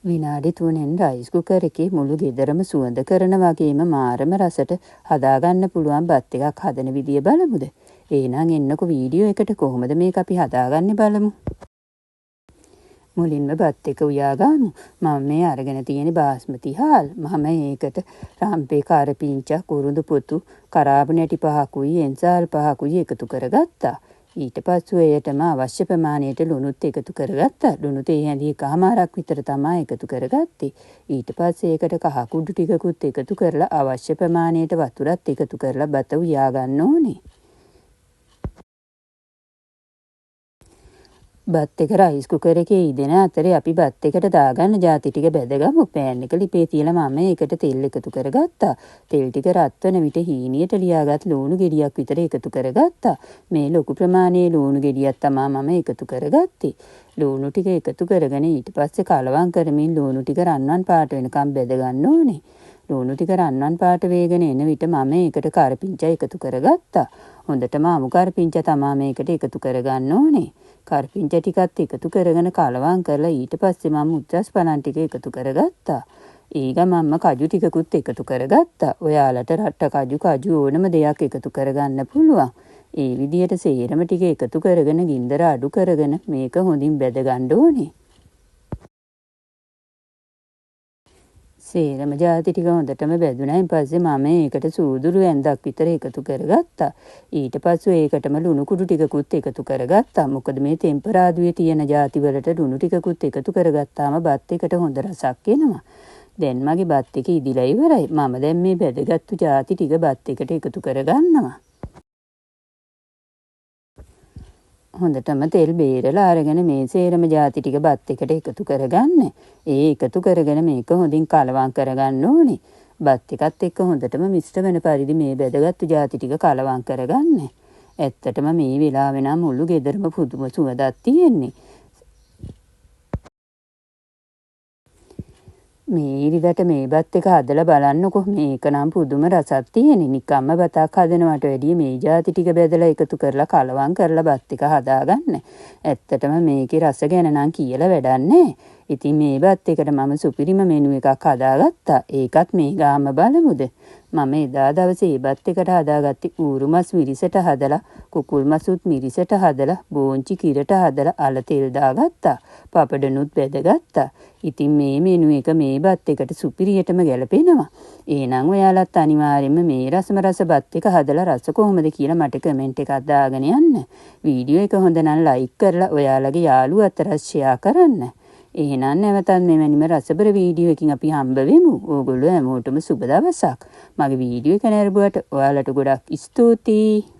විනාඩි 3න් rice cooker එකේ මුළු ගෙදරම සුවඳ කරන වගේම මාරම රසට හදාගන්න පුළුවන් බත් එකක් හදන විදිය බලමුද? එහෙනම් එන්නකෝ වීඩියෝ එකට කොහොමද මේක අපි හදාගන්නේ බලමු. මුලින්ම බත් එක උයා ගමු. මම මේ අරගෙන තියෙන බාස්මති හාල්. මම ඒකට රම්පේ කාරපිංචා කුරුඳු පොතු කරාබු නැටි 5කුයි එන්සාල් 5කුයි එකතු කරගත්තා. ඊට පස්සෙ එයටම අවශ්‍ය ප්‍රමාණයට ලුණුත් එකතු කරගත්තා. ලුණු තේ හැඳි එකමාරක් විතර තමයි එකතු කරගත්තේ. ඊට පස්සේ ඒකට කහ කුඩු ටිකකුත් එකතු කරලා අවශ්‍ය ප්‍රමාණයට වතුරත් එකතු කරලා බත උයා ගන්න ඕනේ. බත් එක රයිස් කුකර් එකේ ඉදෙන අතරේ අපි බත් එකට දාගන්න ಜಾති ටික බෙදගමු. පෑන් එක ලිපේ තියලා මම ඒකට තෙල් එකතු කරගත්තා. තෙල් ටික රත් වෙන විට හීනියට ලියාගත් ලුණු ගෙඩියක් විතර එකතු කරගත්තා. මේ ලොකු ප්‍රමාණයේ ලුණු ගෙඩියක් තමයි මම එකතු කරගත්තේ. ලුණු ටික එකතු කරගෙන ඊට පස්සේ කලවම් කරමින් ලුණු ටික රන්වන් පාට වෙනකම් බෙද ගන්න ඕනේ. ලුණු ටික රන්වන් පාට වේගෙන එන විට මම ඒකට කරපිංචා එකතු කරගත්තා. හොඳටම අමු කරපිංචා තමයි මේකට එකතු කරගන්න ඕනේ. කරපිංචා ටිකත් එකතු කරගෙන කලවම් කරලා ඊට පස්සේ මම උද්දස් පණන් ටික එකතු කරගත්තා. ඒ ගමන්ම කජු ටිකකුත් එකතු කරගත්තා. ඔයාලට රට්ට කජු ඕනම දෙයක් එකතු කරගන්න පුළුවන්. ඒ විදිහට සේරම ටික එකතු කරගෙන ගින්දර අඩු කරගෙන මේක හොඳින් බෙද ගන්න ඕනේ. සේරම ಜಾති ටික හොඳටම බෙදුනයින් පස්සේ මම ඒකට සූදුරු ඇඳක් විතර එකතු කරගත්තා. ඊට පස්සේ ඒකටම ලුණු කුඩු ටිකකුත් එකතු කරගත්තා. මොකද මේ ටෙම්පරාදුවේ තියෙන ಜಾති වලට ලුණු ටිකකුත් එකතු කරගත්තාම බත් එකට හොඳ රසක් එනවා. දැන් මගේ බත් එක ඉදිලා ඉවරයි. මම දැන් මේ බෙදගත්තු ಜಾති ටික බත් එකට එකතු කරගන්නවා. හොඳටම තෙල් බේරලා අරගෙන මේ සේරම ಜಾති ටික බත් එකට එකතු කරගන්න. ඒ එකතු කරගෙන මේක හොඳින් කලවම් කරගන්න ඕනේ. බත් එකත් එක්ක හොඳටම මිශ්‍ර වෙන පරිදි මේ බෙදගත්තු ಜಾති ටික කලවම් කරගන්න. ඇත්තටම මේ වෙලාවේ නම් මුළු ගෙදරම පුදුම සුවඳක් තියෙන්නේ. මේ ඉරිදට මේ බත් එක හදලා බලන්නකො. මේක නම් පුදුම රසක් තියෙන්නේ. නිකම්ම බතක් හදනවට වැඩිය මේ ಜಾති ටික බෙදලා එකතු කරලා කලවම් කරලා බත් එක හදාගන්න. ඇත්තටම මේකේ රස ගැන නම් කියලා වැඩක් නැහැ. ඉතින් මේ බත් එකට මම සුපිරිම මෙනු එකක් හදාගත්තා. ඒකත් මේ ගාම බලමුද? මම එදා දවසේ බත් එකට හදාගත්තේ ඌරු මස් මිරිසට හදලා, කුකුල් මසුත් මිරිසට හදලා, බෝංචි කිරට හදලා අල තෙල් දාගත්තා. පපඩනුත් බෙදගත්තා. ඉතින් මේ මෙනු එක මේ බත් එකට සුපිරියටම ගැලපෙනවා. එහෙනම් ඔයාලත් අනිවාර්යයෙන්ම මේ රසම රස බත් එක හදලා රස කොහොමද කියලා මට කමෙන්ට් එකක් දාගෙන යන්න. වීඩියෝ එක හොඳ නම් ලයික් කරලා ඔයාලගේ යාළුවෝ අතරත් ෂෙයා කරන්න. එහෙනම් නැවතත් මෙවැනිම රසබර වීඩියෝ එකකින් අපි හම්බ වෙමු. ඕගොල්ලෝ හැමෝටම සුබ දවසක්. මගේ වීඩියෝ එක නැරඹුවට ඔයාලට ගොඩක් ස්තුතියි.